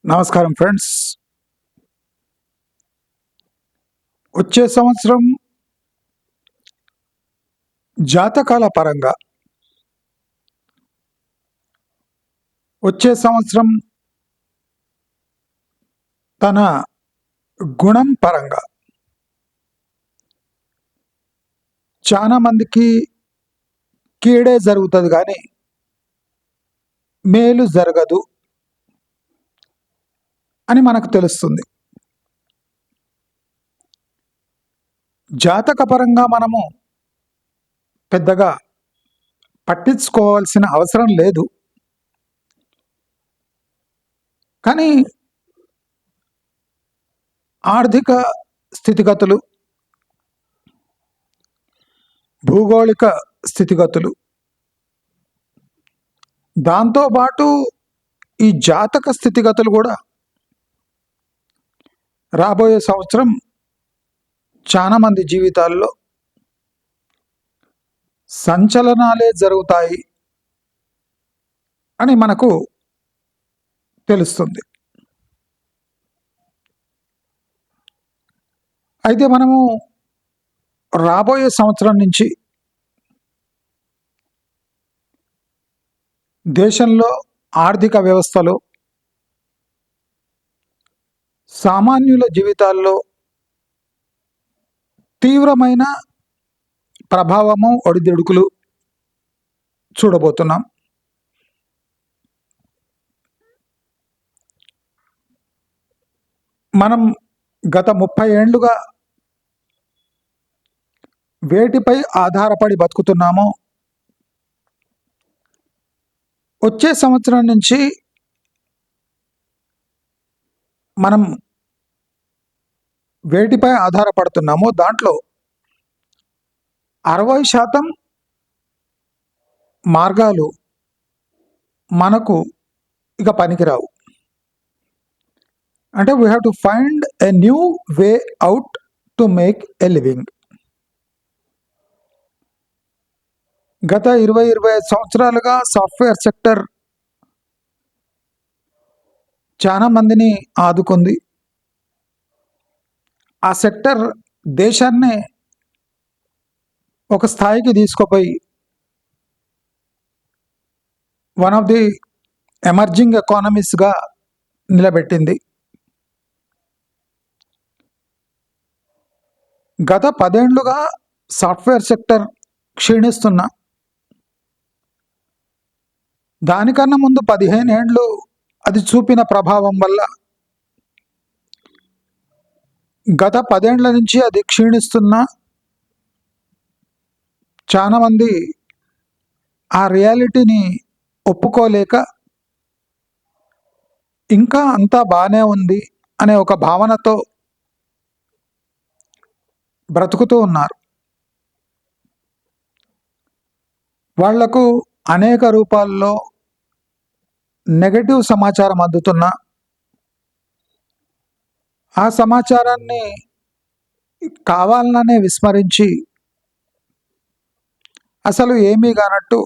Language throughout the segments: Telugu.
నమస్కారం ఫ్రెండ్స్. వచ్చే సంవత్సరం జాతకాల పరంగా, వచ్చే సంవత్సరం తన గుణం పరంగా చాలా మందికి కీడే జరుగుతుంది కానీ మేలు జరగదు అని మనకు తెలుస్తుంది. జాతక పరంగా మనము పెద్దగా పట్టించుకోవాల్సిన అవసరం లేదు. కానీ ఆర్థిక స్థితిగతులు, భూగోళిక స్థితిగతులు, దాంతోపాటు ఈ జాతక స్థితిగతులు కూడా రాబోయే సంవత్సరం చాలా మంది జీవితాల్లో సంచలనాలే జరుగుతాయి అని మనకు తెలుస్తుంది. అయితే మనము రాబోయే సంవత్సరం నుంచి దేశంలో ఆర్థిక వ్యవస్థలో, సామాన్యుల జీవితాల్లో తీవ్రమైన ప్రభావము, ఒడిదుడుకులు చూడబోతున్నాం. మనం గత 30 ఏండ్లుగా వేటిపై ఆధారపడి బతుకుతున్నామో వచ్చే సంవత్సరం నుంచి మనం వేటిపై ఆధారపడుతున్నామో దాంట్లో 60% మార్గాలు మనకు ఇక పనికిరావు. అంటే we have to find a new way out to make a living. గత 20-25 సంవత్సరాలుగా సాఫ్ట్వేర్ సెక్టర్ చాలా మందిని ఆదుకుంది. ఆ సెక్టర్ దేశాన్ని ఒక స్థాయికి తీసుకుపోయి వన్ ఆఫ్ ది ఎమర్జింగ్ ఎకానమీస్గా నిలబెట్టింది. గత 10 ఏండ్లుగా సాఫ్ట్వేర్ సెక్టర్ క్షీణిస్తున్నా, దానికన్నా ముందు 15 ఏండ్లు అది చూపిన ప్రభావం వల్ల గత 10 ఏండ్ల నుంచి అది క్షీణిస్తున్నా చాలా మంది ఆ రియాలిటీని ఒప్పుకోలేక ఇంకా అంతా బాగానే ఉంది అనే ఒక భావనతో బ్రతుకుతూ ఉన్నారు. వాళ్లకు అనేక రూపాల్లో నెగటివ్ సమాచారం అందుతున్నా ఆ సమాచారాన్ని కావాలనే విస్మరించి అసలు ఏమీ కానట్టు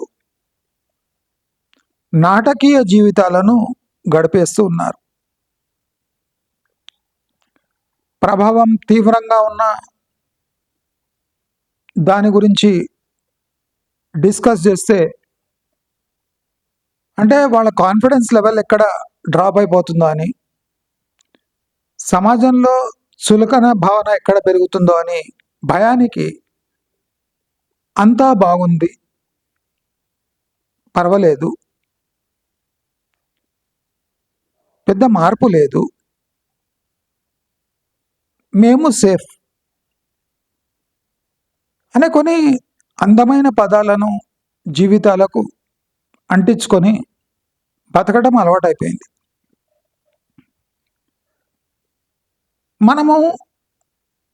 నాటకీయ జీవితాలను గడిపేస్తూ ఉన్నారు. ప్రభావం తీవ్రంగా ఉన్న దాని గురించి డిస్కస్ చేస్తే అంటే వాళ్ళ కాన్ఫిడెన్స్ లెవెల్ ఎక్కడ డ్రాప్ అయిపోతుందో అని, సమాజంలో చులకన భావన ఎక్కడ పెరుగుతుందో అని భయానికి అంతా బాగుంది, పర్వాలేదు, పెద్ద మార్పు లేదు, మేము సేఫ్ అనే కొన్ని అందమైన పదాలను జీవితాలకు అంటించుకొని బతకడం అలవాటైపోయింది. మనము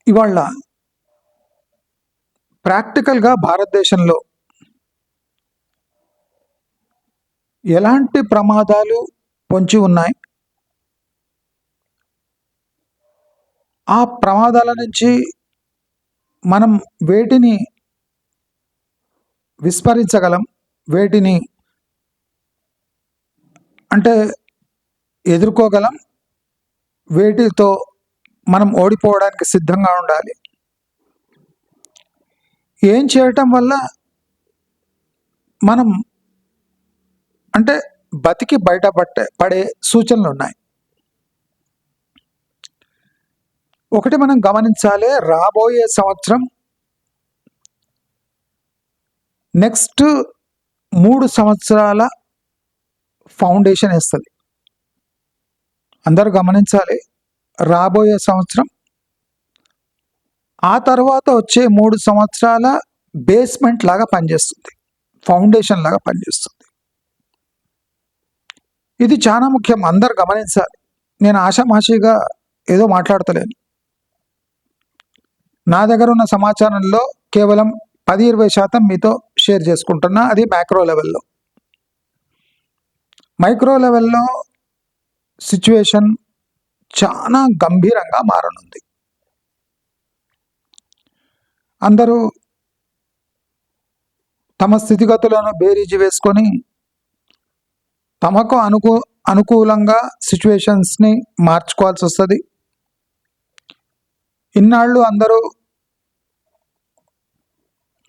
ఇవాళ ప్రాక్టికల్గా భారతదేశంలో ఎలాంటి ప్రమాదాలు పొంచి ఉన్నాయి, ఆ ప్రమాదాల నుంచి మనం వేటిని విస్మరించగలం, వేటిని అంటే ఎదుర్కోగలం, వేటితో మనం ఓడిపోవడానికి సిద్ధంగా ఉండాలి, ఏం చేయటం వల్ల మనం అంటే బతికి పడే సూచనలు ఉన్నాయి. ఒకటి మనం గమనించాలి, రాబోయే సంవత్సరం నెక్స్ట్ 3 సంవత్సరాల ఫౌండేషన్ వేస్తుంది. అందరూ గమనించాలి, రాబోయే సంవత్సరం ఆ తర్వాత వచ్చే 3 సంవత్సరాల బేస్మెంట్ లాగా పనిచేస్తుంది, ఫౌండేషన్ లాగా పనిచేస్తుంది. ఇది చాలా ముఖ్యం, అందరు గమనించాలి. నేను ఆషామాషిగా ఏదో మాట్లాడతలేను. నా దగ్గర ఉన్న సమాచారంలో కేవలం 10-20% మీతో షేర్ చేసుకుంటున్నా, అది మ్యాక్రో లెవెల్లో. మైక్రో లెవెల్లో సిచ్యువేషన్ చాలా గంభీరంగా మారనుంది. అందరూ తమ స్థితిగతులను బేరీజు వేసుకొని తమకు అనుకూలంగా సిచ్యువేషన్స్ని మార్చుకోవాల్సి వస్తుంది. ఇన్నాళ్ళు అందరూ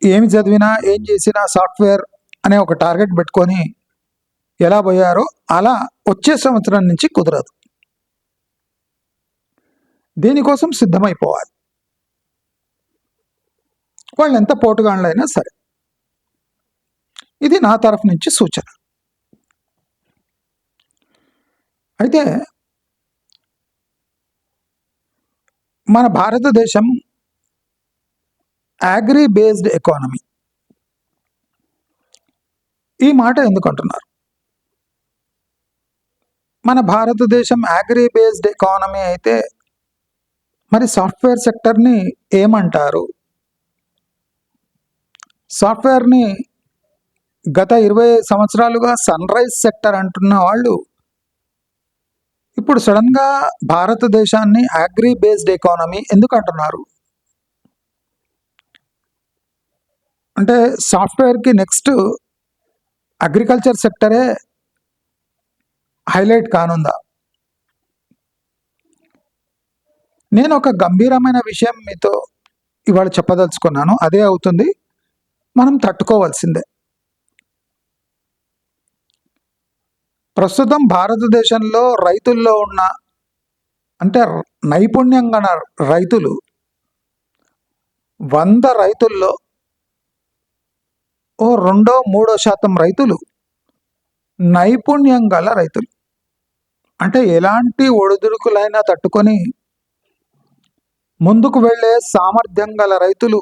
ఏమి చదివినా ఏం చేసినా సాఫ్ట్వేర్ అనే ఒక టార్గెట్ పెట్టుకొని ఎలా పోయారో అలా వచ్చే సంవత్సరం నుంచి కుదరదు. దీనికోసం సిద్ధమైపోవాలి, వాళ్ళు ఎంత పోటుగాళ్ళైనా సరే. ఇది నా తరఫు నుంచి సూచన. అయితే మన భారతదేశం అగ్రి బేస్డ్ ఎకానమీ. ఈ మాట ఎందుకు అంటున్నారు? మన భారతదేశం అగ్రి బేస్డ్ ఎకానమీ అయితే మరి సాఫ్ట్వేర్ సెక్టర్ని ఏమంటారు? సాఫ్ట్వేర్ని గత 20 సంవత్సరాలుగా సన్ రైజ్ సెక్టర్ అంటున్న వాళ్ళు ఇప్పుడు సడన్గా భారతదేశాన్ని అగ్రి బేస్డ్ ఎకానమీ ఎందుకు అంటున్నారు? అంటే సాఫ్ట్వేర్కి నెక్స్ట్ అగ్రికల్చర్ సెక్టరే హైలైట్ కానుందా? నేను ఒక గంభీరమైన విషయం మీతో ఇవాళ చెప్పదలుచుకున్నాను, అదే అవుతుంది, మనం తట్టుకోవాల్సిందే. ప్రస్తుతం భారతదేశంలో రైతుల్లో ఉన్న అంటే నైపుణ్యం గల రైతులు 100 రైతుల్లో 2-3% రైతులు నైపుణ్యం గల రైతులు. అంటే ఎలాంటి ఒడిదుడుకులైనా తట్టుకొని ముందుకు వెళ్ళే సామర్థ్యం గల రైతులు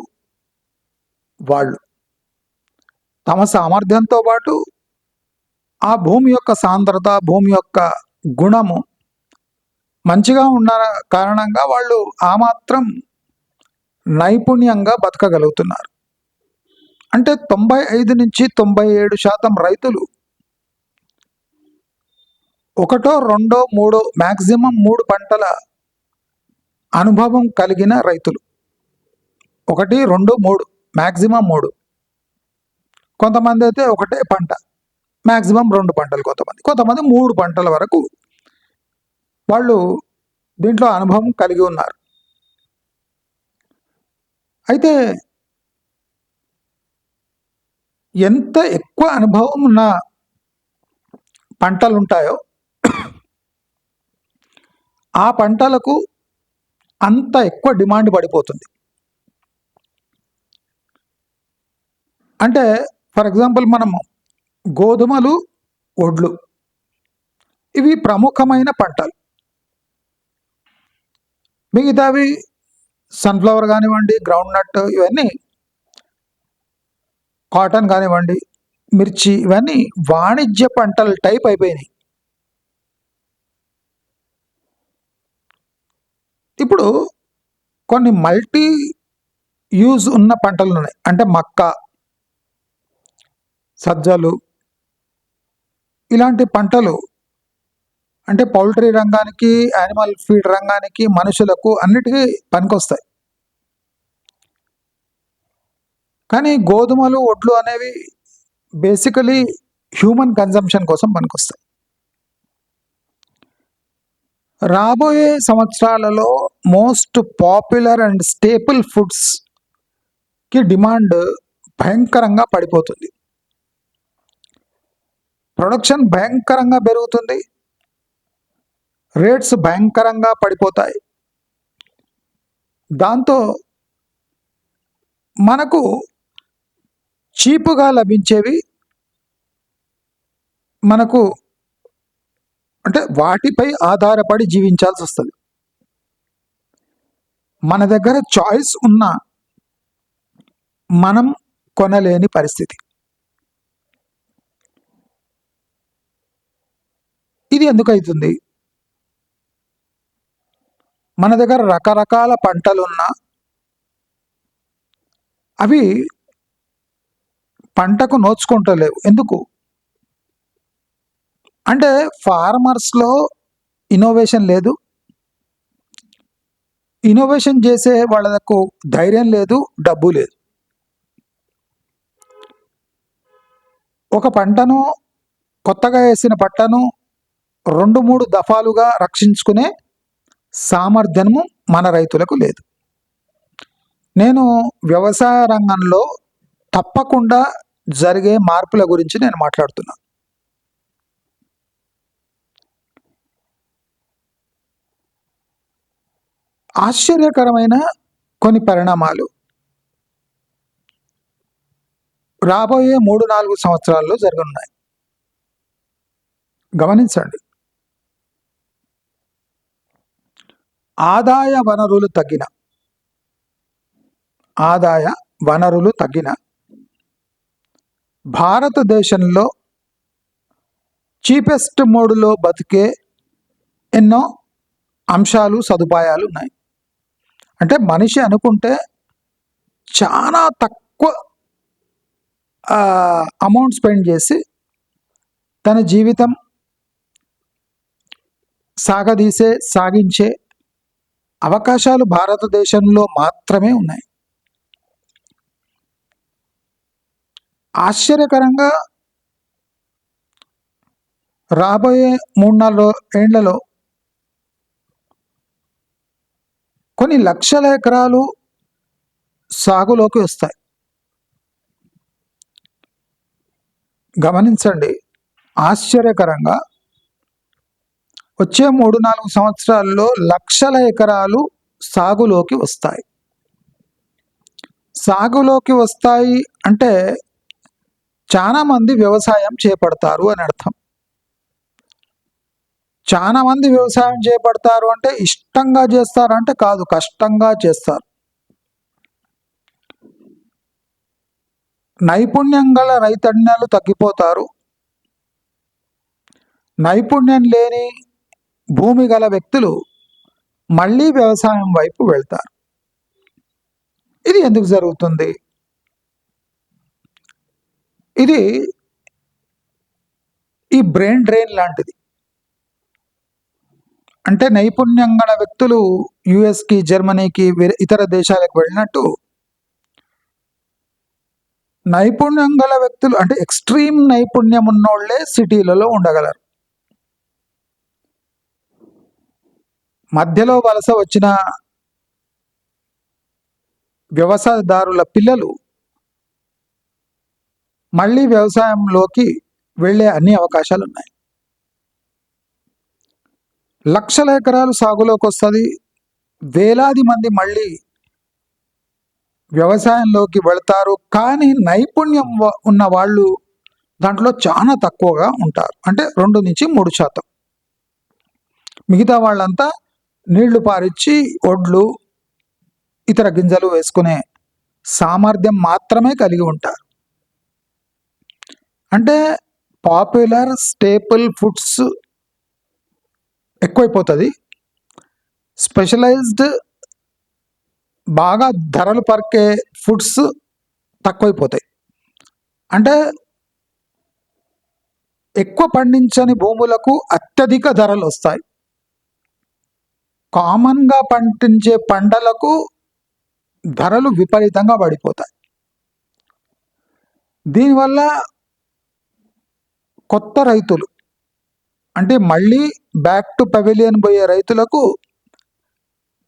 వాళ్ళు. తమ సామర్థ్యంతో పాటు ఆ భూమి యొక్క సాంద్రత, భూమి యొక్క గుణము మంచిగా ఉన్న కారణంగా వాళ్ళు ఆ మాత్రం నైపుణ్యంగా బతకగలుగుతున్నారు. అంటే 95-97% రైతులు 1-2-3 మ్యాక్సిమం 3 పంటల అనుభవం కలిగిన రైతులు. 1-2-3 మ్యాక్సిమం 3. కొంతమంది అయితే ఒకటే పంట, మ్యాక్సిమం 2 పంటలు, కొంతమంది 3 పంటల వరకు వాళ్ళు దీంట్లో అనుభవం కలిగి ఉన్నారు. అయితే ఎంత ఎక్కువ అనుభవం ఉన్న పంటలు ఉంటాయో ఆ పంటలకు అంత ఎక్కువ డిమాండ్ పడిపోతుంది. అంటే ఫర్ ఎగ్జాంపుల్ మనము గోధుమలు, వడ్లు ఇవి ప్రముఖమైన పంటలు. మిగతావి సన్ఫ్లవర్ కానివ్వండి, గ్రౌండ్ నట్, ఇవన్నీ కాటన్ కానివ్వండి, మిర్చి, ఇవన్నీ వాణిజ్య పంటల టైప్ అయిపోయినాయి. ఇప్పుడు కొన్ని మల్టీ యూజ్ ఉన్న పంటలు ఉన్నాయి. అంటే మక్క, సజ్జలు, ఇలాంటి పంటలు అంటే పౌల్ట్రీ రంగానికి, యానిమల్ ఫీడ్ రంగానికి, మనుషులకు అన్నిటికీ పనికొస్తాయి. కానీ గోధుమలు, వడ్లు అనేవి బేసికలీ హ్యూమన్ కన్జంప్షన్ కోసం పనికొస్తాయి. రాబోయే సంవత్సరాలలో మోస్ట్ పాపులర్ అండ్ స్టేపుల్ ఫుడ్స్కి డిమాండ్ భయంకరంగా పడిపోతుంది. ప్రొడక్షన్ భయంకరంగా పెరుగుతుంది, రేట్స్ భయంకరంగా పడిపోతాయి. దాంతో మనకు చీపుగా లభించేవి మనకు అంటే వాటిపై ఆధారపడి జీవించాల్సి వస్తుంది. మన దగ్గర చాయిస్ ఉన్నా మనం కొనలేని పరిస్థితి. ఇది ఎందుకు అవుతుంది? మన దగ్గర రకరకాల పంటలున్నా అవి పంటకు నోచుకుంటలేవు. ఎందుకు అంటే ఫార్మర్స్లో ఇన్నోవేషన్ లేదు, ఇన్నోవేషన్ చేసే వాళ్ళకు ధైర్యం లేదు, డబ్బు లేదు. ఒక పంటను, కొత్తగా వేసిన పంటను 2-3 దఫాలుగా రక్షించుకునే సామర్థ్యము మన రైతులకు లేదు. నేను వ్యవసాయ రంగంలో తప్పకుండా జరిగే మార్పుల గురించి నేను మాట్లాడుతున్నాను. ఆశ్చర్యకరమైన కొన్ని పరిణామాలు రాబోయే 3-4 సంవత్సరాల్లో జరగనున్నాయి. గమనించండి. ఆదాయ వనరులు తగ్గిన భారతదేశంలో చీపెస్ట్ మోడ్లో బతికే ఎన్నో అంశాలు, సదుపాయాలు ఉన్నాయి. అంటే మనిషి అనుకుంటే చాలా తక్కువ అమౌంట్ స్పెండ్ చేసి తన జీవితం సాగించే అవకాశాలు భారతదేశంలో మాత్రమే ఉన్నాయి. ఆశ్చర్యకరంగా రాబోయే 3-4 ఏళ్లలో కొన్ని లక్షల ఎకరాలు సాగులోకి వస్తాయి. గమనించండి, ఆశ్చర్యకరంగా వచ్చే 3-4 సంవత్సరాల్లో లక్షల ఎకరాలు సాగులోకి వస్తాయి. సాగులోకి వస్తాయి అంటే చాలామంది వ్యవసాయం చేపడతారు అని అర్థం. చాలామంది వ్యవసాయం చేపడతారు అంటే ఇష్టంగా చేస్తారంటే కాదు, కష్టంగా చేస్తారు. నైపుణ్యం గల రైతన్నలు తగ్గిపోతారు, నైపుణ్యం లేని భూమి గల వ్యక్తులు మళ్ళీ వ్యవసాయం వైపు వెళ్తారు. ఇది ఎందుకు జరుగుతుంది? ఇది ఈ బ్రెయిన్ డ్రైన్ లాంటిది. అంటే నైపుణ్యం గల వ్యక్తులు యుఎస్కి, జర్మనీకి, ఇతర దేశాలకు వెళ్ళినట్టు నైపుణ్యం గల వ్యక్తులు అంటే ఎక్స్ట్రీమ్ నైపుణ్యం ఉన్నోళ్లే సిటీలలో ఉండగలరు. మధ్యలో వలస వచ్చిన వ్యవసాయదారుల పిల్లలు మళ్ళీ వ్యవసాయంలోకి వెళ్ళే అన్ని అవకాశాలు ఉన్నాయి. లక్షల ఎకరాలు సాగులోకి వస్తుంది, వేలాది మంది మళ్ళీ వ్యవసాయంలోకి వెళతారు. కానీ నైపుణ్యం ఉన్న వాళ్ళు దాంట్లో చాలా తక్కువగా ఉంటారు, అంటే 2-3%. మిగతా వాళ్ళంతా నీళ్లు పారిచ్చి ఒడ్లు, ఇతర గింజలు వేసుకునే సామర్థ్యం మాత్రమే కలిగి ఉంటారు. అంటే పాపులర్ స్టేపుల్ ఫుడ్స్ ఎక్కువైపోతుంది, స్పెషలైజ్డ్ బాగా ధరలు పలికే ఫుడ్స్ తక్కువైపోతాయి. అంటే ఎక్కువ పండించని భూములకు అత్యధిక ధరలు వస్తాయి, కామన్గా పండించే పంటలకు ధరలు విపరీతంగా పడిపోతాయి. దీనివల్ల కొత్త రైతులు అంటే మళ్ళీ బ్యాక్ టు పెవిలియన్ పోయే రైతులకు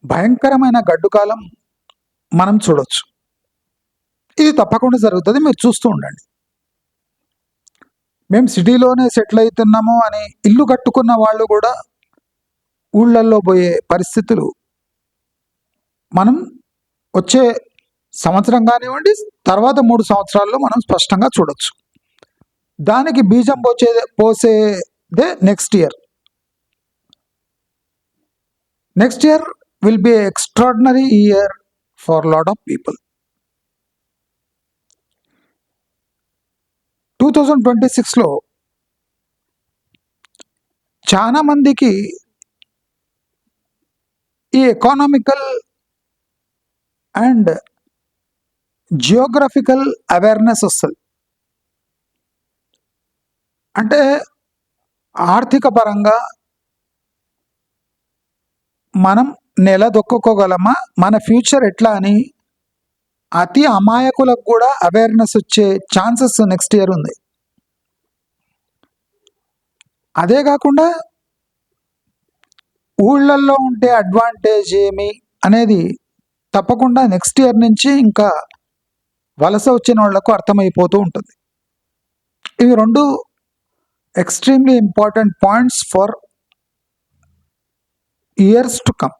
భయంకరమైన గడ్డు కాలం మనం చూడొచ్చు. ఇది తప్పకుండా జరుగుతుంది, మీరు చూస్తూ ఉండండి. మేము సిటీలోనే సెటిల్ అవుతున్నాము అని ఇల్లు కట్టుకున్న వాళ్ళు కూడా ఊళ్ళల్లో పోయే పరిస్థితులు మనం వచ్చే సంవత్సరం కానివ్వండి, తర్వాత 3 సంవత్సరాల్లో మనం స్పష్టంగా చూడొచ్చు. దానికి బీజం పోసేదే next year. Next year will be extraordinary year for lot of people. 2026లో చాలా మందికి ఈ ఎకానమికల్ అండ్ జియోగ్రఫికల్ అవేర్నెస్ వస్తుంది. అంటే ఆర్థిక పరంగా మనం నిలదొక్కుకోగలమా, మన ఫ్యూచర్ ఎట్లా అని అతి అమాయకులకు కూడా అవేర్నెస్ వచ్చే ఛాన్సెస్ నెక్స్ట్ ఇయర్ ఉంది. అదే కాకుండా ఊళ్ళల్లో ఉంటే అడ్వాంటేజ్ ఏమి అనేది తప్పకుండా నెక్స్ట్ ఇయర్ నుంచి ఇంకా వలస వచ్చిన వాళ్లకు అర్థమైపోతూ ఉంటుంది. ఇవి 2 extremely important points for years to come.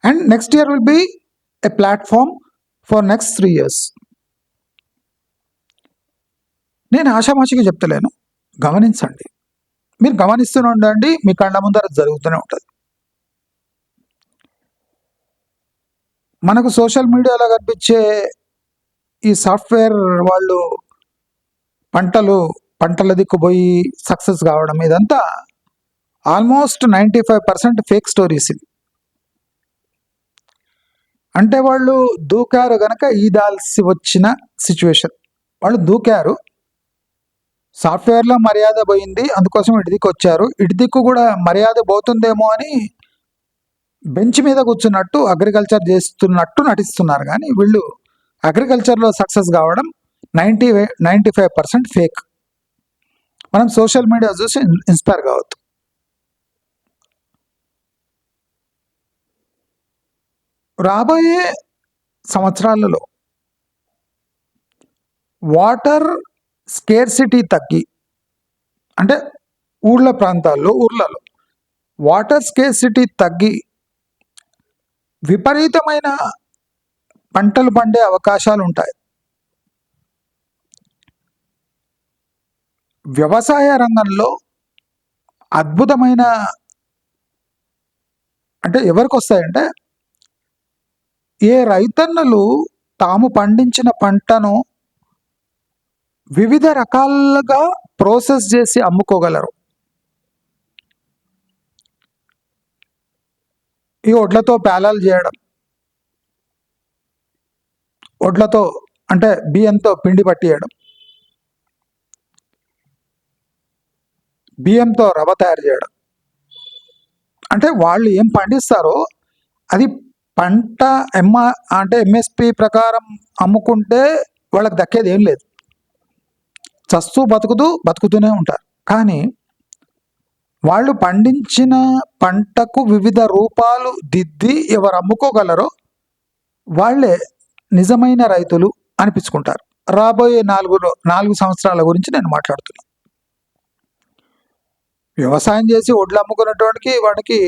And next year will B a platform for next 3 years. నేను ఆషామాషిగా చెప్తలేను, గమనించండి. మీరు గమనిస్తూనే ఉండండి, మీ కళ్ళ ముందర జరుగుతూనే ఉంటుంది. మనకు సోషల్ మీడియాలో కనిపించే ఈ సాఫ్ట్వేర్ వాళ్ళు పంటల దిక్కుపోయి సక్సెస్ కావడం, ఇదంతా ఆల్మోస్ట్ 95% ఫేక్ స్టోరీస్. ఇది అంటే వాళ్ళు దూకారు గనక ఈదాల్సి వచ్చిన సిచ్యువేషన్. వాళ్ళు దూకారు, సాఫ్ట్వేర్లో మర్యాద పోయింది, అందుకోసం ఇటు దిక్కు వచ్చారు. ఇటు దిక్కు కూడా మర్యాద పోతుందేమో అని బెంచ్ మీద కూర్చున్నట్టు అగ్రికల్చర్ చేస్తున్నట్టు నటిస్తున్నారు. కానీ వీళ్ళు అగ్రికల్చర్లో సక్సెస్ కావడం 95% ఫేక్. మనం సోషల్ మీడియా చూసి ఇన్స్పైర్ కావద్దు. రాబోయే సంవత్సరాలలో వాటర్ స్కేర్సిటీ తగ్గి, అంటే ఊర్లలో వాటర్ స్కేర్సిటీ తగ్గి విపరీతమైన పంటలు పండే అవకాశాలు ఉంటాయి. వ్యవసాయ రంగంలో అద్భుతమైన, అంటే ఎవరికి వస్తాయంటే ఏ రైతన్నలు తాము పండించిన పంటను వివిధ రకాలుగా ప్రాసెస్ చేసి అమ్ముకోగలరు. ఈ వడ్లతో పేలాలు చేయడం, వడ్లతో అంటే బియ్యంతో పిండి పట్టియడం, బియ్యంతో రవ్వ తయారు చేయడం. అంటే వాళ్ళు ఏం పండిస్తారో అది పంట ఎంఎస్పి ప్రకారం అమ్ముకుంటే వాళ్ళకి దక్కేది ఏం లేదు, చస్తూ బతుకుతూనే ఉంటారు. కానీ వాళ్ళు పండించిన పంటకు వివిధ రూపాలు దిద్ది ఎవరు అమ్ముకోగలరో వాళ్ళే నిజమైన రైతులు అనిపించుకుంటారు. రాబోయే 4 సంవత్సరాల గురించి నేను మాట్లాడుతున్నాను. వ్యవసాయం చేసి వడ్లు అమ్ముకున్నటువంటి వాడికి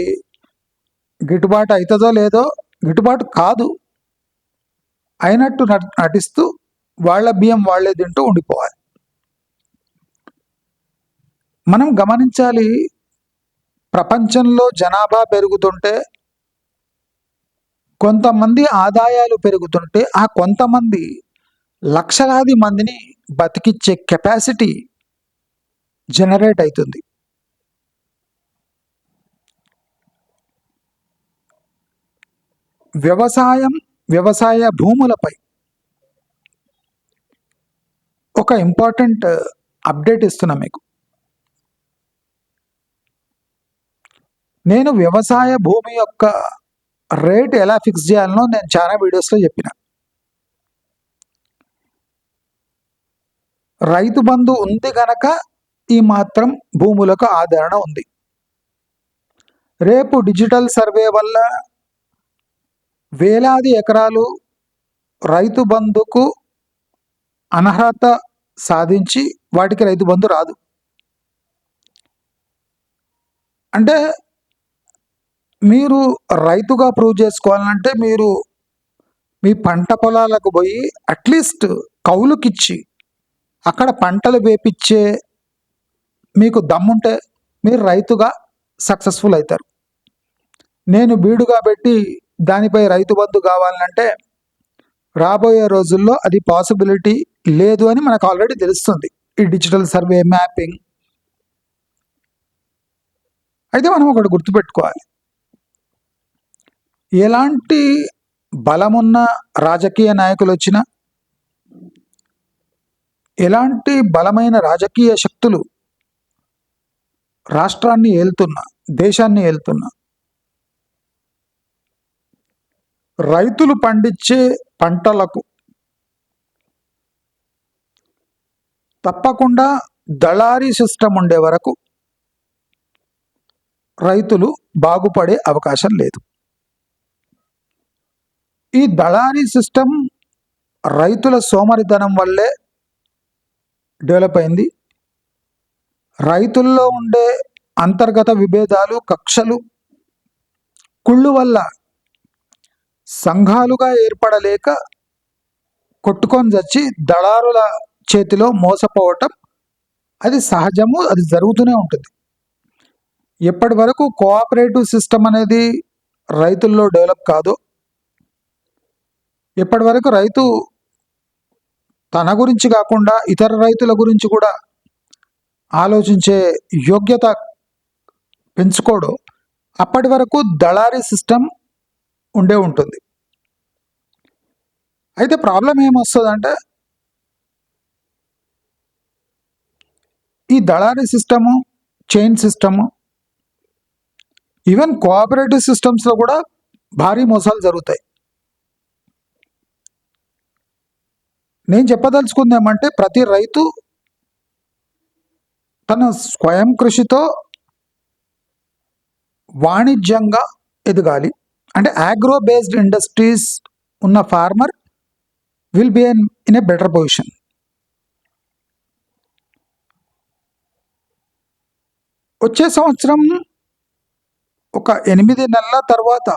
గిట్టుబాటు అవుతుందో లేదో, గిట్టుబాటు కాదు అయినట్టు నటిస్తూ వాళ్ళ బియ్యం వాళ్ళే తింటూ ఉండిపోవాలి. మనం గమనించాలి, ప్రపంచంలో జనాభా పెరుగుతుంటే, కొంతమంది ఆదాయాలు పెరుగుతుంటే, ఆ కొంతమంది లక్షలాది మందిని బతికిచ్చే కెపాసిటీ జనరేట్ అవుతుంది. వ్యవసాయ భూములపై ఒక ఇంపార్టెంట్ అప్డేట్ ఇస్తున్నా మీకు. నేను వ్యవసాయ భూమి యొక్క రేట్ ఎలా ఫిక్స్ చేయాలనో నేను చాలా వీడియోస్లో చెప్పిన. రైతు బంధు ఉంది గనక ఈ మాత్రం భూములకు ఆదరణ ఉంది. రేపు డిజిటల్ సర్వే వల్ల వేలాది ఎకరాలు రైతు బంధుకు అనర్హత సాధించి వాటికి రైతు బంధు రాదు. అంటే మీరు రైతుగా ప్రూవ్ చేసుకోవాలంటే మీరు మీ పంట పొలాలకు పోయి అట్లీస్ట్ కౌలుకిచ్చి అక్కడ పంటలు వేపించే మీకు దమ్ముంటే మీరు రైతుగా సక్సెస్ఫుల్ అవుతారు. నేను బీడుగా పెట్టి దానిపై రైతు బంధు కావాలంటే రాబోయే రోజుల్లో అది పాసిబిలిటీ లేదు అని మనకు ఆల్రెడీ తెలుస్తుంది, ఈ డిజిటల్ సర్వే మ్యాపింగ్. అయితే మనం ఒకటి గుర్తుపెట్టుకోవాలి, ఎలాంటి బలమున్న రాజకీయ నాయకులు వచ్చినా, ఎలాంటి బలమైన రాజకీయ శక్తులు రాష్ట్రాన్ని ఏలుతున్నా, దేశాన్ని ఏలుతున్నా, రైతులు పండించే పంటలకు తప్పకుండా దళారీ సిస్టమ్ ఉండే వరకు రైతులు బాగుపడే అవకాశం లేదు. ఈ దళారీ సిస్టమ్ రైతుల సోమరితనం వల్లే డెవలప్ అయింది. రైతుల్లో ఉండే అంతర్గత విభేదాలు, కక్షలు, కుళ్ళు వల్ల సంఘాలుగా ఏర్పడలేక కొట్టుకొని చచ్చి దళారుల చేతిలో మోసపోవటం అది సహజము, అది జరుగుతూనే ఉంటుంది. ఎప్పటి వరకు కోఆపరేటివ్ సిస్టమ్ అనేది రైతుల్లో డెవలప్ కాదు, ఎప్పటి వరకు రైతు తన గురించి కాకుండా ఇతర రైతుల గురించి కూడా ఆలోచించే యోగ్యత పెంచుకోడు, అప్పటి వరకు దళారీ సిస్టమ్ ఉండే ఉంటుంది. అయితే ప్రాబ్లం ఏమొస్తుందంటే ఈ దళారీ system, chain system, even cooperative సిస్టమ్స్లో కూడా భారీ మోసాలు జరుగుతాయి. నేను చెప్పదలుచుకుంది ఏమంటే ప్రతి రైతు తన స్వయం కృషితో వాణిజ్యంగా ఎదగాలి. అంటే అగ్రో బేస్డ్ ఇండస్ట్రీస్ ఉన్న farmer will be in a better position. వచ్చే సంవత్సరం ఒక 8 నెలల తర్వాత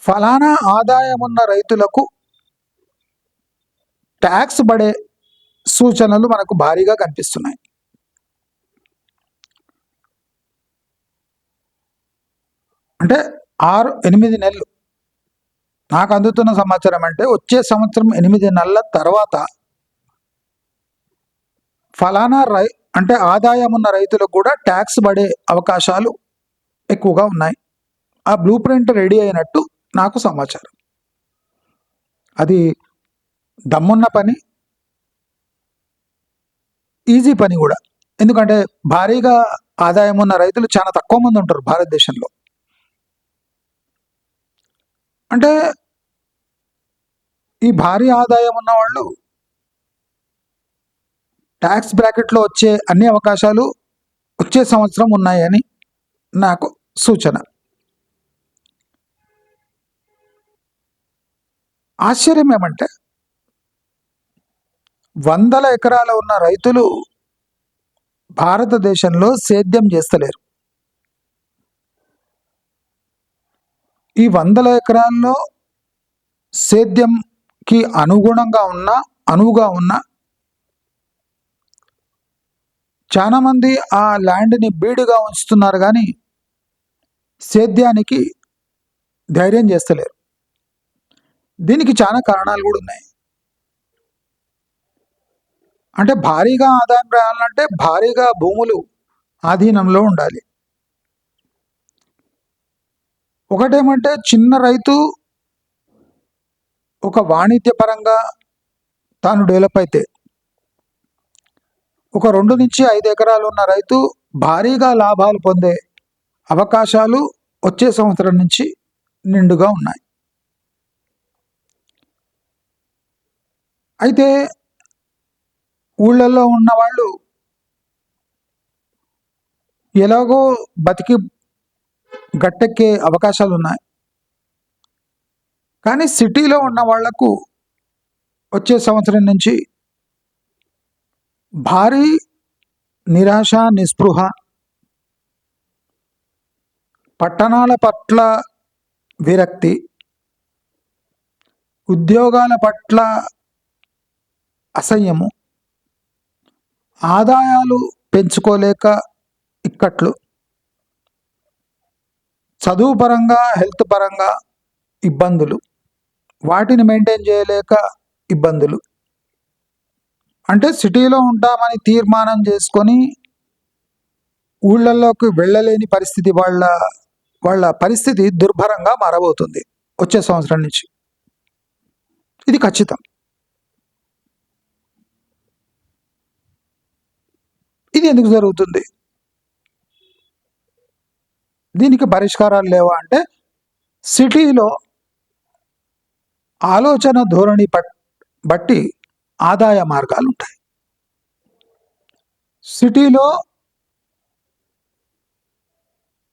ఫలానా ఆదాయం ఉన్న రైతులకు ట్యాక్స్ పడే సూచనలు మనకు భారీగా కనిపిస్తున్నాయి. అంటే 6-8 నెలలు నాకు అందుతున్న సమాచారం అంటే వచ్చే సంవత్సరం 8 నెలల తర్వాత ఫలానా అంటే ఆదాయం ఉన్న రైతులకు కూడా ట్యాక్స్ పడే అవకాశాలు ఎక్కువగా ఉన్నాయి. ఆ బ్లూ ప్రింట్ రెడీ అయినట్టు నాకు సమాచారం. అది దమ్మున్న పని, ఈజీ పని కూడా. ఎందుకంటే భారీగా ఆదాయం ఉన్న రైతులు చాలా తక్కువ మంది ఉంటారు భారతదేశంలో. అంటే ఈ భారీ ఆదాయం ఉన్న వాళ్ళు ట్యాక్స్ బ్రాకెట్లో వచ్చే అన్ని అవకాశాలు వచ్చే సంవత్సరం ఉన్నాయని నాకు సూచన. ఆశ్చర్యం ఏమంటే 100 ఎకరాల ఉన్న రైతులు భారతదేశంలో సేద్యం చేస్తలేరు. ఈ 100 ఎకరాల్లో సేద్యంకి అనువుగా ఉన్న చాలా మంది ఆ ల్యాండ్ని బీడుగా ఉంచుతున్నారు, కానీ సేద్యానికి ధైర్యం చేస్తలేరు. దీనికి చాలా కారణాలు కూడా ఉన్నాయి. అంటే భారీగా ఆదాయం రావాలంటే భారీగా భూములు ఆధీనంలో ఉండాలి. ఒకటేమంటే చిన్న రైతు ఒక వాణిజ్యపరంగా తాను డెవలప్ అయితే, ఒక 2 నుంచి 5 ఎకరాలు ఉన్న రైతు భారీగా లాభాలు పొందే అవకాశాలు వచ్చే సంవత్సరం నుంచి నిండుగా ఉన్నాయి. అయితే ఊళ్ళల్లో ఉన్న వాళ్ళు ఎలాగో బతికి గట్టెక్కే అవకాశాలు ఉన్నాయి. కానీ సిటీలో ఉన్న వాళ్లకు వచ్చే సంవత్సరం నుంచి భారీ నిరాశ, నిస్పృహ, పట్టణాల పట్ల విరక్తి, ఉద్యోగాల పట్ల అసహ్యము, ఆదాయాలు పెంచుకోలేక ఇక్కట్లు, చదువు పరంగా, హెల్త్ పరంగా ఇబ్బందులు, వాటిని మెయింటైన్ చేయలేక ఇబ్బందులు. అంటే సిటీలో ఉంటామని తీర్మానం చేసుకొని ఊళ్ళల్లోకి వెళ్ళలేని పరిస్థితి, వాళ్ళ పరిస్థితి దుర్భరంగా మారబోతుంది వచ్చే సంవత్సరం నుంచి. ఇది ఖచ్చితం. ఇది ఎందుకు జరుగుతుంది? దీనికి పరిష్కారాలు లేవా అంటే, సిటీలో ఆలోచన ధోరణి బట్టి ఆదాయ మార్గాలు ఉంటాయి. సిటీలో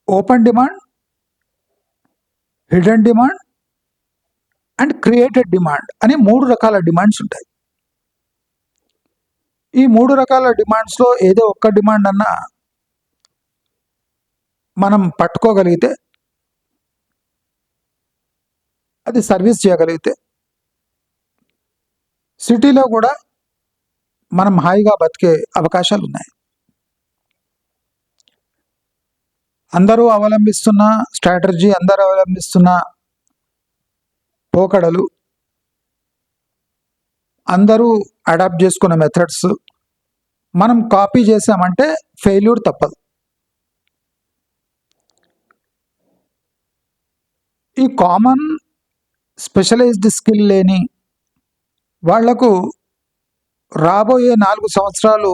open demand, hidden demand and created demand అని 3 రకాల డిమాండ్స్ ఉంటాయి. ఈ 3 రకాల డిమాండ్స్లో ఏదో ఒక్క డిమాండ్ అన్నా మనం పట్టుకోగలిగితే, అది సర్వీస్ చేయగలిగితే సిటీలో కూడా మనం హాయిగా బతికే అవకాశాలు ఉన్నాయి. అందరూ అవలంబిస్తున్న స్ట్రాటజీ, అందరూ అవలంబిస్తున్న పోకడలు, అందరూ అడాప్ట్ చేసుకున్న మెథడ్స్ మనం కాపీ చేసామంటే ఫెయిల్యూర్ తప్పదు. ఈ కామన్ స్పెషలైజ్డ్ స్కిల్ లేని వాళ్లకు రాబోయే 4 సంవత్సరాలు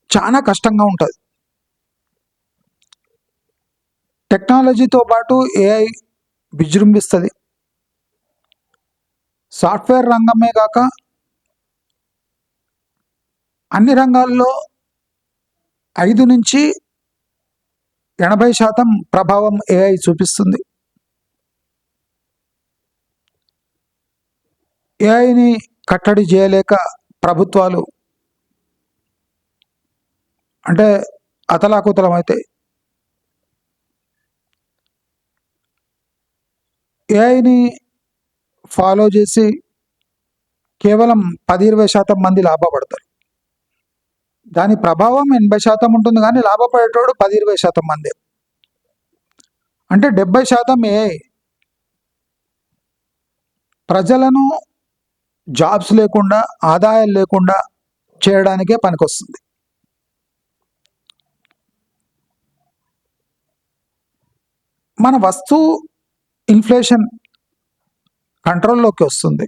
చాలా కష్టంగా ఉంటుంది. టెక్నాలజీతో పాటు ఏఐ విజృంభిస్తుంది. సాఫ్ట్వేర్ రంగమే కాక అన్ని రంగాల్లో 5 నుంచి 80% ప్రభావం ఏఐ చూపిస్తుంది. ఏఐని కట్టడి చేయలేక ప్రభుత్వాలు అంటే అతలాకుతలం అయితే, ఏఐని ఫాలో చేసి కేవలం 10-20% మంది లాభపడతారు. దాని ప్రభావం 80% ఉంటుంది, కానీ లాభపడేటోడు 10-20% మంది. అంటే 70% ఏఐ ప్రజలను జాబ్స్ లేకుండా, ఆదాయాలు లేకుండా చేయడానికే పనికొస్తుంది. మన వస్తువు ఇన్ఫ్లేషన్ కంట్రోల్లోకి వస్తుంది.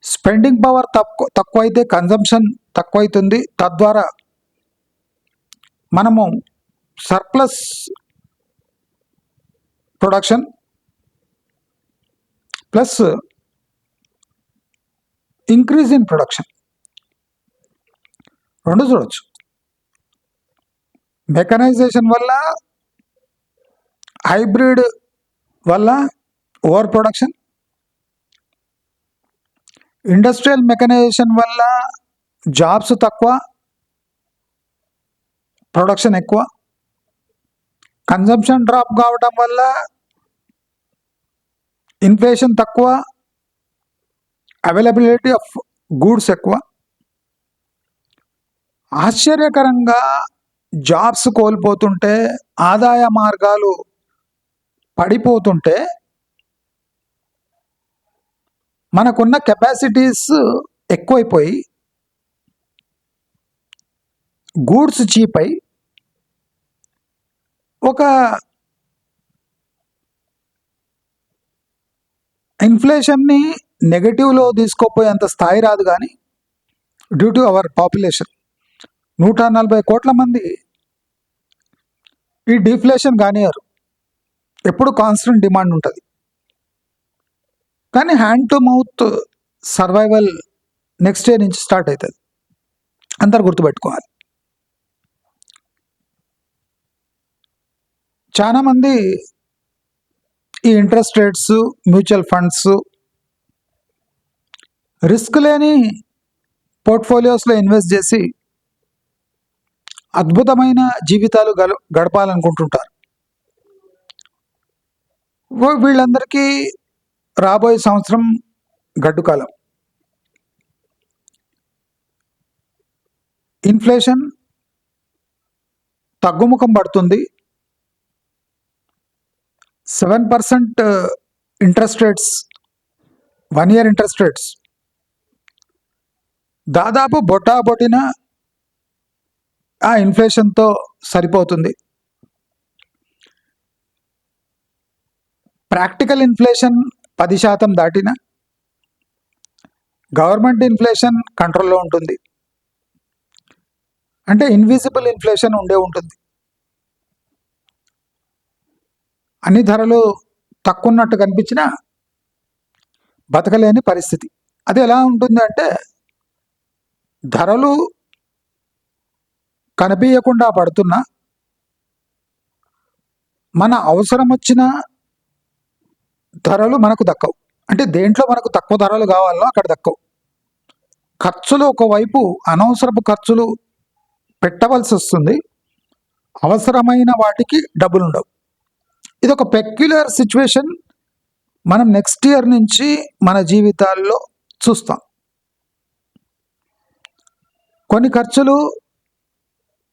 స్పెండింగ్ పవర్ తక్కువైతే కన్జంప్షన్ తక్కువైతుంది. తద్వారా మనము surplus production plus increase in production రెండు చూడొచ్చు. మెకనైజేషన్ వల్ల, హైబ్రిడ్ వల్ల ఓవర్ ప్రొడక్షన్, ఇండస్ట్రియల్ మెకనైజేషన్ వల్ల జాబ్స్ తక్కువ, ప్రొడక్షన్ ఎక్కువ, కన్జంప్షన్ డ్రాప్ కావడం వల్ల ఇన్ఫ్లేషన్ తక్కువ, అవైలబిలిటీ ఆఫ్ గూడ్స్ ఎక్కువ. ఆశ్చర్యకరంగా జాబ్స్ కోల్పోతుంటే, ఆదాయ మార్గాలు పడిపోతుంటే, మనకున్న కెపాసిటీస్ ఎక్కువైపోయి గూడ్స్ చీప్ అయి ఒక ఇన్ఫ్లేషన్ని నెగటివ్లో తీసుకోపోయేంత స్థాయి రాదు. కానీ డ్యూ టు అవర్ పాపులేషన్ 140 కోట్ల మంది ఈ డిఫ్లేషన్ కానియరు, ఎప్పుడు కాన్స్టెంట్ డిమాండ్ ఉంటుంది. కానీ hand to mouth survival next day నుంచి స్టార్ట్ అవుతుంది. అందరు గుర్తుపెట్టుకోవాలి. చాలామంది ఈ interest rates, mutual funds, risk లేని పోర్ట్ఫోలియోస్లో ఇన్వెస్ట్ చేసి అద్భుతమైన జీవితాలు గడపాలనుకుంటుంటారు. వీళ్ళందరికీ రాబోయే సంవత్సరం గడ్డుకాలం. ఇన్ఫ్లేషన్ తగ్గుముఖం పడుతుంది. 7% interest rates, 1 year interest rates దాదాపు బొటాబొటిన ఆ ఇన్ఫ్లేషన్తో సరిపోతుంది. ప్రాక్టికల్ ఇన్ఫ్లేషన్ 10% దాటిన గవర్నమెంట్ ఇన్ఫ్లేషన్ కంట్రోల్లో ఉంటుంది. అంటే ఇన్విజిబుల్ ఇన్ఫ్లేషన్ ఉంటుంది. అన్ని ధరలు తక్కువ ఉన్నట్టు కనిపించినా బతకలేని పరిస్థితి. అది ఎలా ఉంటుంది అంటే ధరలు కనిపించకుండా పడుతున్నా మన అవసరం వచ్చిన ధరలు మనకు దక్కవు. అంటే దేంట్లో మనకు తక్కువ ధరలు కావాలో అక్కడ దక్కవు. ఖర్చులు ఒకవైపు అనవసరపు ఖర్చులు పెట్టవలసి వస్తుంది, అవసరమైన వాటికి డబ్బులు ఉండవు. ఇది ఒక పెక్యులర్ సిచ్యువేషన్ మనం నెక్స్ట్ ఇయర్ నుంచి మన జీవితాల్లో చూస్తాం. కొన్ని ఖర్చులు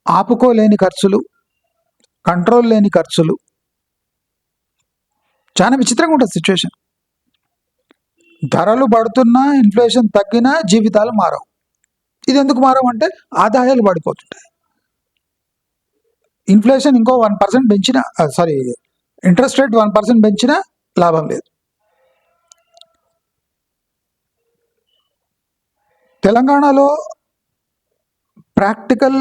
ఆపుకోలేని ఖర్చులు, కంట్రోల్ లేని ఖర్చులు. చాలా విచిత్రంగా ఉంటుంది సిచ్యువేషన్. ధరలు పడుతున్నా, ఇన్ఫ్లేషన్ తగ్గినా జీవితాలు మారవు. ఇది ఎందుకు మారవు అంటే ఆదాయాలు పడిపోతుంటాయి. ఇన్ఫ్లేషన్ ఇంకో 1% పెంచినా, ఇంట్రెస్ట్ రేట్ 1% పెంచినా లాభం లేదు. తెలంగాణలో ప్రాక్టికల్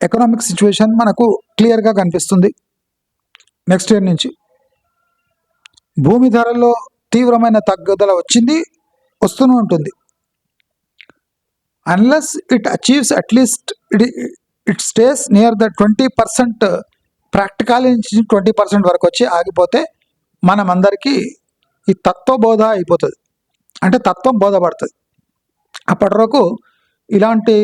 ఎకనామిక్ సిచ్యువేషన్ మనకు క్లియర్గా కనిపిస్తుంది. నెక్స్ట్ ఇయర్ నుంచి భూమి ధరల్లో తీవ్రమైన తగ్గుదల వస్తూనే ఉంటుంది. Unless it achieves at least it stays near the 20%, practical నుంచి 20% వరకు వచ్చి ఆగిపోతే మనమందరికీ ఈ తత్వబోధ అయిపోతుంది. అంటే తత్వం బోధపడుతుంది. అప్పటి వరకు ఇలాంటి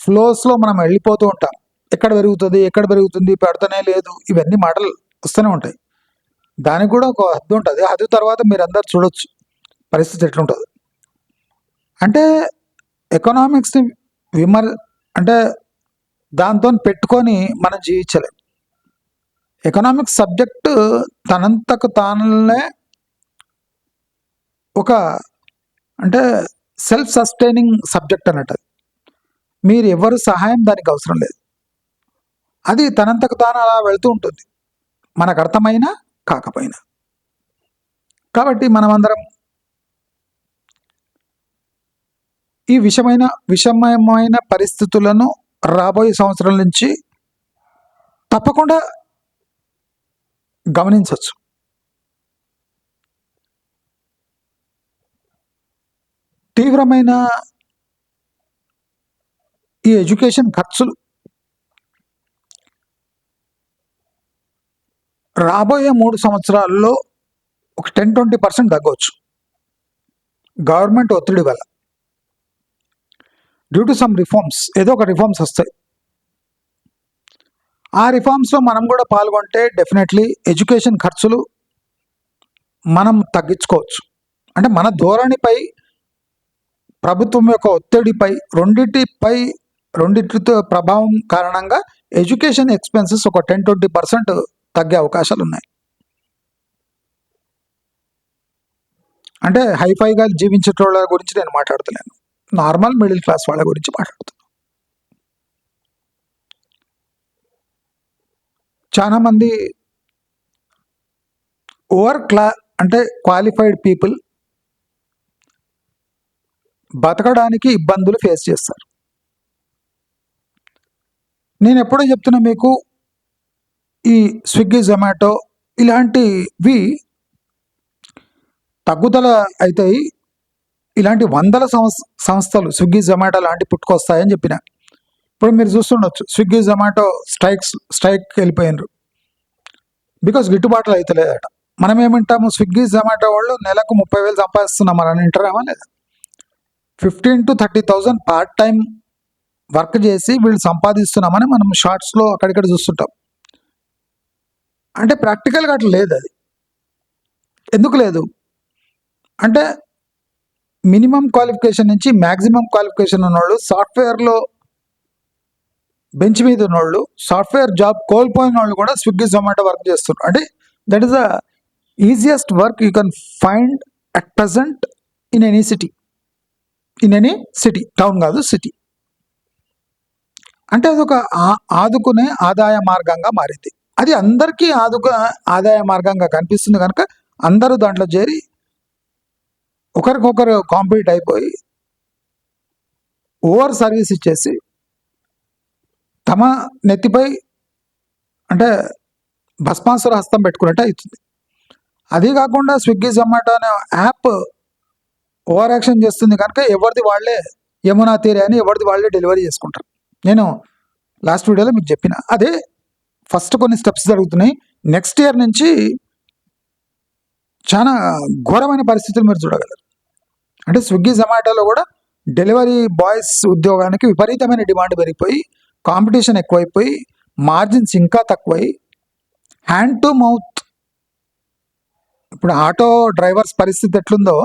ఫ్లోస్లో మనం వెళ్ళిపోతూ ఉంటాం. ఎక్కడ పెరుగుతుంది పెడతనే లేదు, ఇవన్నీ మాటలు వస్తూనే ఉంటాయి. దానికి కూడా ఒక హద్దు ఉంటుంది. హద్దు తర్వాత మీరు అందరు చూడొచ్చు పరిస్థితి ఎట్లుంటుంది. అంటే ఎకనామిక్స్ని అంటే దాంతో పెట్టుకొని మనం జీవించలేం. ఎకనామిక్స్ సబ్జెక్టు తనంతకు తానే ఒక అంటే సెల్ఫ్ సస్టైనింగ్ సబ్జెక్ట్ అన్నట్టు. మీరు ఎవరు సహాయం దానికి అవసరం లేదు. అది తనంతకు తాను అలా వెళ్తూ ఉంటుంది, మనకు అర్థమైనా కాకపోయినా. కాబట్టి మనమందరం ఈ విషమమైన పరిస్థితులను రాబోయే సంవత్సరాల నుంచి తప్పకుండా గమనించవచ్చు. తీవ్రమైన ఈ ఎడ్యుకేషన్ ఖర్చులు రాబోయే 3 సంవత్సరాల్లో ఒక 10-20% తగ్గవచ్చు గవర్నమెంట్ ఒత్తిడి వల్ల. డ్యూ టు సమ్ రిఫార్మ్స్, ఏదో ఒక రిఫార్మ్స్ వస్తాయి. ఆ రిఫార్మ్స్లో మనం కూడా పాల్గొంటే డెఫినెట్లీ ఎడ్యుకేషన్ ఖర్చులు మనం తగ్గించుకోవచ్చు. అంటే మన ధోరణిపై, ప్రభుత్వం యొక్క ఒత్తిడిపై, రెండింటితో ప్రభావం కారణంగా ఎడ్యుకేషన్ ఎక్స్పెన్సెస్ ఒక 10-20% తగ్గే అవకాశాలు ఉన్నాయి. అంటే హైఫైగా జీవించేటోళ్ళ గురించి నేను మాట్లాడతలేను, నార్మల్ మిడిల్ క్లాస్ వాళ్ళ గురించి మాట్లాడుతున్నాను. చాలామంది అంటే క్వాలిఫైడ్ పీపుల్ బతకడానికి ఇబ్బందులు ఫేస్ చేస్తారు. నేను ఎప్పుడూ చెప్తున్నా మీకు, ఈ స్విగ్గీ, జొమాటో ఇలాంటివి తగ్గుదల అవుతాయి. ఇలాంటి వందల సంస్థలు స్విగ్గీ జొమాటో లాంటి పుట్టుకొస్తాయని చెప్పిన. ఇప్పుడు మీరు చూస్తుండొచ్చు, స్విగ్గీ జొమాటో స్ట్రైక్ వెళ్ళిపోయినారు, బికాస్ గిట్టుబాట్లు అయితే లేదట. మనం ఏమంటాము, స్విగ్గీ జొమాటో వాళ్ళు నెలకు 30,000 సంపాదిస్తున్నాం అని అంటారేమో లేదా. 15,000 to 30,000 పార్ట్ టైం వర్క్ చేసి వీళ్ళు సంపాదిస్తున్నామని మనం షార్ట్స్లో అక్కడిక్కడ చూస్తుంటాం. అంటే ప్రాక్టికల్గా అట్లా లేదు. అది ఎందుకు లేదు అంటే, మినిమం క్వాలిఫికేషన్ నుంచి మ్యాక్సిమం క్వాలిఫికేషన్ ఉన్నవాళ్ళు, సాఫ్ట్వేర్లో బెంచ్ మీద ఉన్నవాళ్ళు, సాఫ్ట్వేర్ జాబ్ కోల్పోయిన వాళ్ళు కూడా స్విగ్గీ జొమాటో వర్క్ చేస్తున్నారు. అంటే that is the easiest work you can find at present in any city. Town కాదు, సిటీ. అంటే అదొక ఆదుకునే ఆదాయ మార్గంగా మారింది. అది అందరికీ ఆదాయ మార్గంగా కనిపిస్తుంది కనుక అందరూ దాంట్లో చేరి ఒకరికొకరు కాంపీట్ అయిపోయి ఓవర్ సర్వీస్ ఇచ్చేసి తమ నెత్తిపై అంటే భస్మాసుర హస్తం పెట్టుకున్నట్టు అవుతుంది. అది కాకుండా స్విగ్గీ జొమాటో అనే యాప్ ఓవర్ యాక్షన్ చేస్తుంది కనుక ఎవరిది వాళ్ళే యమునా తీరే అని ఎవరిది వాళ్ళే డెలివరీ చేసుకుంటారు. నేను లాస్ట్ వీడియోలో మీకు చెప్పిన అదే ఫస్ట్ కొన్ని స్టెప్స్ జరుగుతున్నాయి. నెక్స్ట్ ఇయర్ నుంచి చాలా ఘోరమైన పరిస్థితులు మీరు చూడగలరు. అంటే స్విగ్గీ జొమాటోలో కూడా డెలివరీ బాయ్స్ ఉద్యోగానికి విపరీతమైన డిమాండ్ పెరిగిపోయి, కాంపిటీషన్ ఎక్కువైపోయి, మార్జిన్స్ ఇంకా తక్కువై, హ్యాండ్ టు మౌత్. ఇప్పుడు ఆటో డ్రైవర్స్ పరిస్థితి ఎట్లుందో,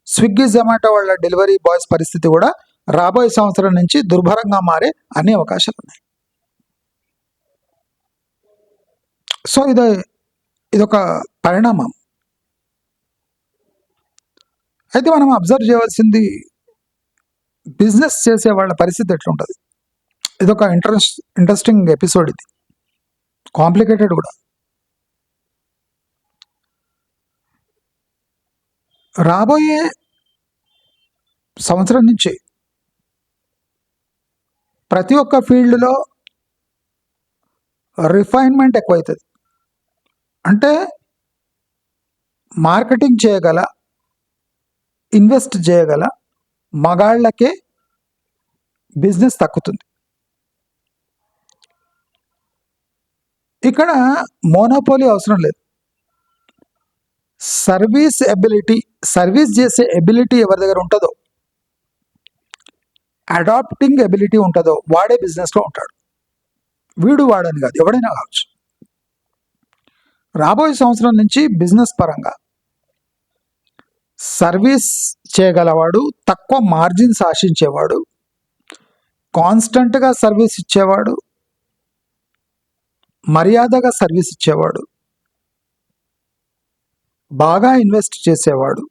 స్విగ్గీ జొమాటో వాళ్ళ డెలివరీ బాయ్స్ పరిస్థితి కూడా రాబోయే సంవత్సరం నుంచి దుర్భరంగా మారే అన్ని అవకాశాలు ఉన్నాయి. సో ఇదొక పరిణామం. అయితే మనం అబ్జర్వ్ చేయవలసింది బిజినెస్ చేసే వాళ్ళ పరిస్థితి ఎట్లుంటుంది. ఇదొక ఇంట్రెస్టింగ్ ఎపిసోడ్. ఇది కాంప్లికేటెడ్ కూడా. రాబోయే సంవత్సరం నుంచి ప్రతి ఒక్క ఫీల్డ్లో రిఫైన్మెంట్ ఎక్కువవుతుంది. అంటే మార్కెటింగ్ చేయగల, ఇన్వెస్ట్ చేయగల మగాళ్ళకే బిజినెస్ తగ్గుతుంది. ఇక్కడ మోనోపోలీ అవసరం లేదు. సర్వీస్ చేసే ఎబిలిటీ ఎవరి దగ్గర ఉంటుందో, అడాప్టింగ్ ఎబిలిటీ ఉంటుందో వాడే బిజినెస్లో ఉంటాడు. వీడు వాడని కాదు, ఎవడైనా కావచ్చు. రాబోయే సంవత్సరం నుంచి బిజినెస్ పరంగా సర్వీస్ చేయగలవాడు, తక్కువ మార్జిన్స్ ఆశించేవాడు, కాన్స్టెంట్గా సర్వీస్ ఇచ్చేవాడు, మర్యాదగా సర్వీస్ ఇచ్చేవాడు, బాగా ఇన్వెస్ట్ చేసేవాడు,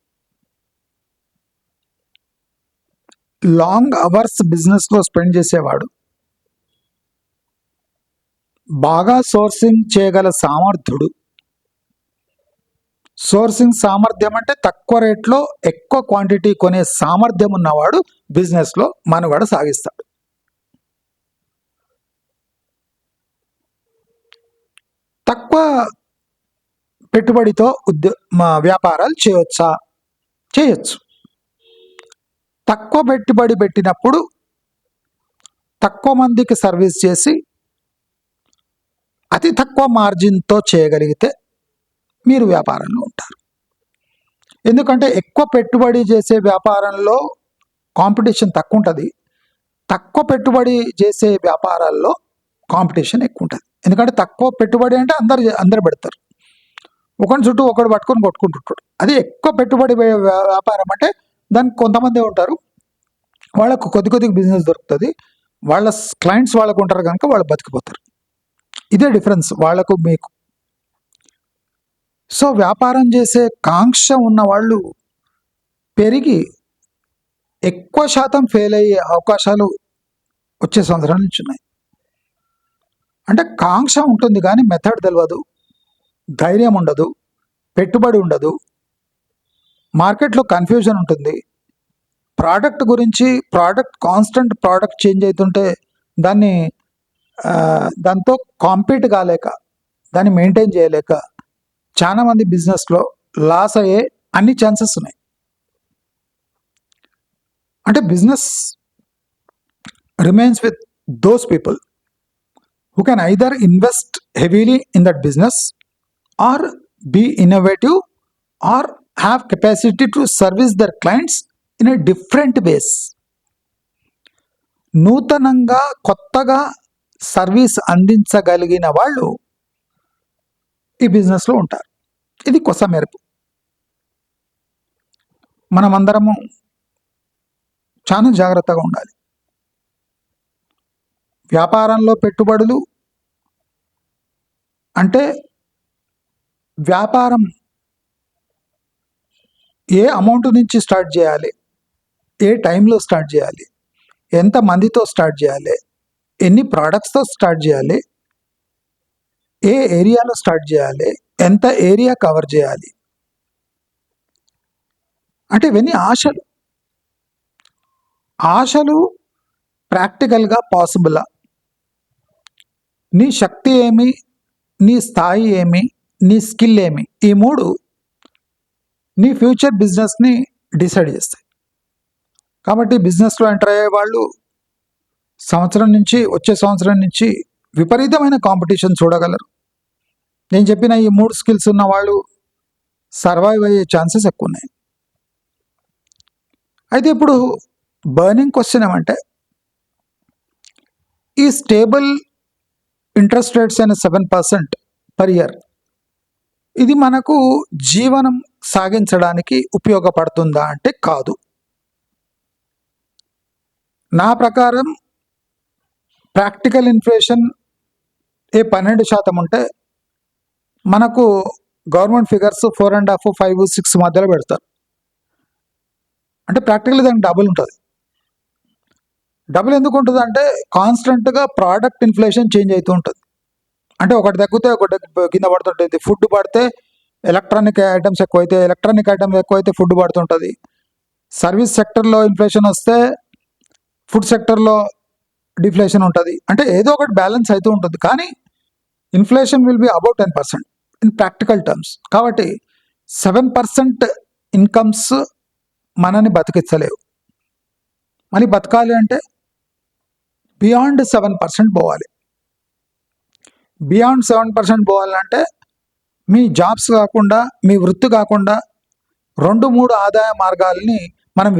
లాంగ్ అవర్స్ బిజినెస్లో స్పెండ్ చేసేవాడు, బాగా సోర్సింగ్ చేయగల సామర్థ్యుడు. సోర్సింగ్ సామర్థ్యం అంటే తక్కువ రేట్లో ఎక్కువ క్వాంటిటీ కొనే సామర్థ్యం ఉన్నవాడు బిజినెస్లో మనుగడ సాగిస్తాడు. తక్కువ పెట్టుబడితో వ్యాపారాలు చేయొచ్చు. తక్కువ పెట్టుబడి పెట్టినప్పుడు తక్కువ మందికి సర్వీస్ చేసి అతి తక్కువ మార్జిన్తో చేయగలిగితే మీరు వ్యాపారంలో ఉంటారు. ఎందుకంటే ఎక్కువ పెట్టుబడి చేసే వ్యాపారంలో కాంపిటీషన్ తక్కువ ఉంటుంది. తక్కువ పెట్టుబడి చేసే వ్యాపారాల్లో కాంపిటీషన్ ఎక్కువ ఉంటుంది. ఎందుకంటే తక్కువ పెట్టుబడి అంటే అందరు పెడతారు, ఒకరి చుట్టూ ఒకడు పట్టుకొని కొట్టుకుంటుంటాడు. అది ఎక్కువ పెట్టుబడి వ్యాపారం అంటే దానికి కొంతమంది ఉంటారు, వాళ్ళకు కొద్ది బిజినెస్ దొరుకుతుంది, వాళ్ళ క్లయింట్స్ వాళ్ళకు ఉంటారు కనుక వాళ్ళు బతికిపోతారు. ఇదే డిఫరెన్స్ వాళ్ళకు మీకు. సో వ్యాపారం చేసే కాంక్ష ఉన్న వాళ్ళు పెరిగి ఎక్కువ శాతం ఫెయిల్ అయ్యే అవకాశాలు వచ్చే సంవత్సరం నుంచి ఉన్నాయి. అంటే కాంక్ష ఉంటుంది కానీ మెథడ్ తెలియదు, ధైర్యం ఉండదు, పెట్టుబడి ఉండదు, మార్కెట్లో కన్ఫ్యూజన్ ఉంటుంది. కాన్స్టెంట్ ప్రోడక్ట్ చేంజ్ అవుతుంటే దాంతో కాంపీట్ కాలేక, దాన్ని మెయింటైన్ చేయలేక చాలామంది బిజినెస్లో లాస్ అయ్యే అన్ని ఛాన్సెస్ ఉన్నాయి. అంటే business remains with those people who can either invest heavily in that business or be innovative or have capacity to service their clients in a different ways. నూతనంగా కొత్తగా సర్వీస్ అందించగలిగిన వాళ్ళు ఈ బిజినెస్లో ఉంటారు. ఇది కొస మెరుపు. మనమందరము చాలా జాగ్రత్తగా ఉండాలి. వ్యాపారంలో పెట్టుబడులు అంటే వ్యాపారం ఏ అమౌంట్ నుంచి స్టార్ట్ చేయాలి, ఏ టైంలో స్టార్ట్ చేయాలి, ఎంత మందితో స్టార్ట్ చేయాలి, ఎన్ని ప్రోడక్ట్స్తో స్టార్ట్ చేయాలి, ఏ ఏరియాలో స్టార్ట్ చేయాలి, ఎంత ఏరియా కవర్ చేయాలి, అంటే ఇవన్నీ ఆశలు ప్రాక్టికల్గా పాసిబులా, నీ శక్తి ఏమి, నీ స్థాయి ఏమి, నీ స్కిల్ ఏమి, ఈ మూడు నీ ఫ్యూచర్ బిజినెస్ని డిసైడ్ చేస్తాయి. కాబట్టి బిజినెస్లో ఎంటర్ అయ్యే వాళ్ళు వచ్చే సంవత్సరం నుంచి విపరీతమైన కాంపిటీషన్ చూడగలరు. నేను చెప్పిన ఈ 3 స్కిల్స్ ఉన్న వాళ్ళు సర్వైవ్ అయ్యే ఛాన్సెస్ ఎక్కువ ఉన్నాయి. అయితే ఇప్పుడు బర్నింగ్ క్వశ్చన్ ఏమంటే, ఈ స్టేబుల్ ఇంట్రెస్ట్ రేట్స్ అయిన 7% పర్ ఇయర్ ఇది మనకు జీవనం సాగించడానికి ఉపయోగపడుతుందా అంటే కాదు. నా ప్రకారం ప్రాక్టికల్ ఇన్ఫ్లేషన్ 12% ఉంటే మనకు గవర్నమెంట్ ఫిగర్స్ 4.5, 5, 6 మధ్యలో పెడతారు. అంటే ప్రాక్టికల్ దానికి డబుల్ ఉంటుంది. డబుల్ ఎందుకు ఉంటుంది అంటే కాన్స్టెంట్గా ప్రోడక్ట్ ఇన్ఫ్లేషన్ చేంజ్ అవుతూ ఉంటుంది. అంటే ఒకటి తగ్గితే ఒకటి కింద పడుతుంటుంది. ఫుడ్ పడితే ఎలక్ట్రానిక్ ఐటమ్స్ ఎక్కువైతే ఫుడ్ పడుతుంటుంది. సర్వీస్ సెక్టర్లో ఇన్ఫ్లేషన్ వస్తే ఫుడ్ సెక్టర్లో డిఫ్లేషన్ ఉంటుంది. అంటే ఏదో ఒకటి బ్యాలెన్స్ అవుతూ ఉంటుంది. కానీ inflation will be about 10% in practical terms. కాబట్టి 7% ఇన్కమ్స్ మనని బతికించలేవు. మళ్ళీ బతకాలి అంటే బియాండ్ 7% పోవాలి. బియాండ్ 7% పోవాలంటే మీ జాబ్స్ కాకుండా, మీ వృత్తి కాకుండా 2-3 ఆదాయ మార్గాల్ని మనం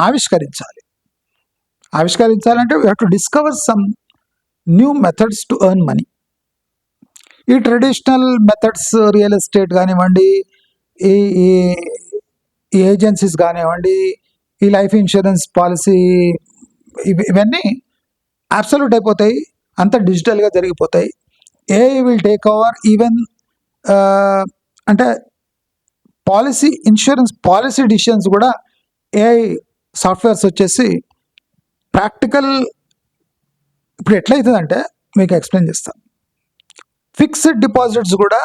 ఆవిష్కరించాలంటే we have to discover some new methods to earn money. ఈ ట్రెడిషనల్ మెథడ్స్ రియల్ ఎస్టేట్ కానివ్వండి, ఈ ఏజెన్సీస్ కానివ్వండి, ఈ లైఫ్ ఇన్సూరెన్స్ పాలసీ ఇవన్నీ అబ్సల్యూట్ అయిపోతాయి, అంత డిజిటల్గా జరిగిపోతాయి. AI will take over even అంటే ఇన్సూరెన్స్ పాలసీ డిసిషన్స్ కూడా ఏఐ సాఫ్ట్వేర్స్ వచ్చేసి ప్రాక్టికల్. ఇప్పుడు ఎట్లయితుందంటే మీకు ఎక్స్ప్లెయిన్ చేస్తాను. ఫిక్స్డ్ డిపాజిట్స్ కూడా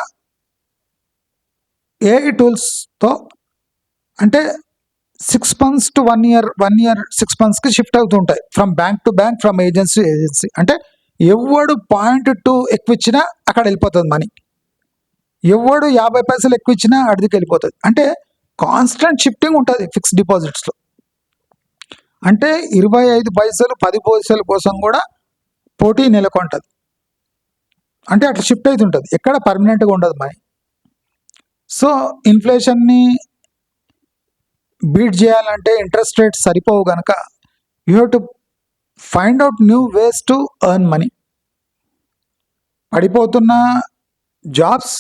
ఏఐ టూల్స్తో అంటే 6 months to 1 year 6 monthsకి షిఫ్ట్ అవుతూ ఉంటాయి. From bank to bank, from agency to agency. అంటే ఎవడు 0.2 ఎక్కువ ఇచ్చినా అక్కడ వెళ్ళిపోతుంది మనీ. ఎవడు 50 పైసలు ఎక్కువ ఇచ్చినా అడిదికి వెళ్ళిపోతుంది. అంటే కాన్స్టెంట్ షిఫ్టింగ్ ఉంటుంది ఫిక్స్డ్ డిపాజిట్స్లో. అంటే 25 పైసలు 10 పైసల కోసం కూడా పోటీ నెలకొంటుంది. అంటే అట్లా షిఫ్ట్ అవుతుంటుంది, ఎక్కడ పర్మనెంట్గా ఉండదు మనీ. సో ఇన్ఫ్లేషన్ని బీట్ చేయాలంటే ఇంట్రెస్ట్ రేట్స్ సరిపోవు కనుక you have to find out new ways to earn money. పడిపోతున్న jobs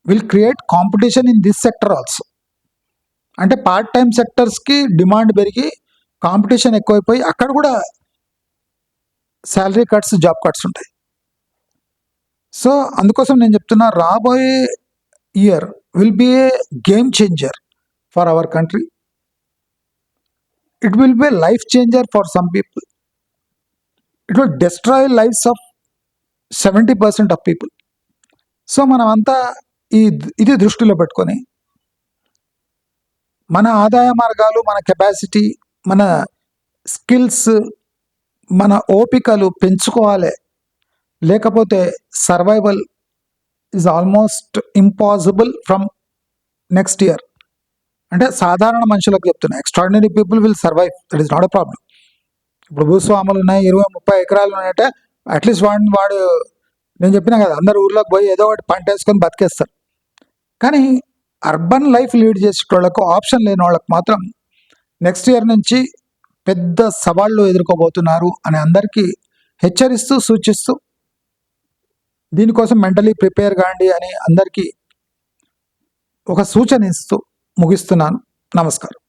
will create competition in this sector also. అంటే పార్ట్ టైం సెక్టర్స్కి డిమాండ్ పెరిగి కాంపిటీషన్ ఎక్కువైపోయి అక్కడ కూడా శాలరీ కట్స్, జాబ్ కట్స్ ఉంటాయి. సో అందుకోసం నేను చెప్తున్నా, రాబోయే year will be a game changer for our country. It will be a life changer for some people. It will destroy lives of 70% of people. So మనమంతా ఇది దృష్టిలో పెట్టుకొని మన ఆదాయ మార్గాలు, మన కెపాసిటీ, మన స్కిల్స్, మన ఓపికలు పెంచుకోవాలి. లేకపోతే survival is almost impossible from next year. అంటే సాధారణ మనుషులకు చెప్తున్నా, extraordinary people will survive, that is not a problem. ఇప్పుడు భూస్వాములు ఉన్నాయి, 20-30 ఎకరాలు ఉన్నాయంటే అట్లీస్ట్ వాడు నేను చెప్పినా కదా, అందరు ఊర్లోకి పోయి ఏదో ఒకటి పంట వేసుకొని బతికేస్తారు. కానీ అర్బన్ లైఫ్ లీడ్ చేసేటోళ్ళకు, ఆప్షన్ లేని వాళ్ళకు మాత్రం నెక్స్ట్ ఇయర్ నుంచి పెద్ద సవాళ్ళు ఎదుర్కోబోతున్నారు అని అందరికీ హెచ్చరిస్తూ, సూచిస్తూ, దీనికోసం మెంటలీ ప్రిపేర్ కాండి అని అందరికీ ఒక సూచన ఇస్తూ ముగిస్తున్నాను. నమస్కారం.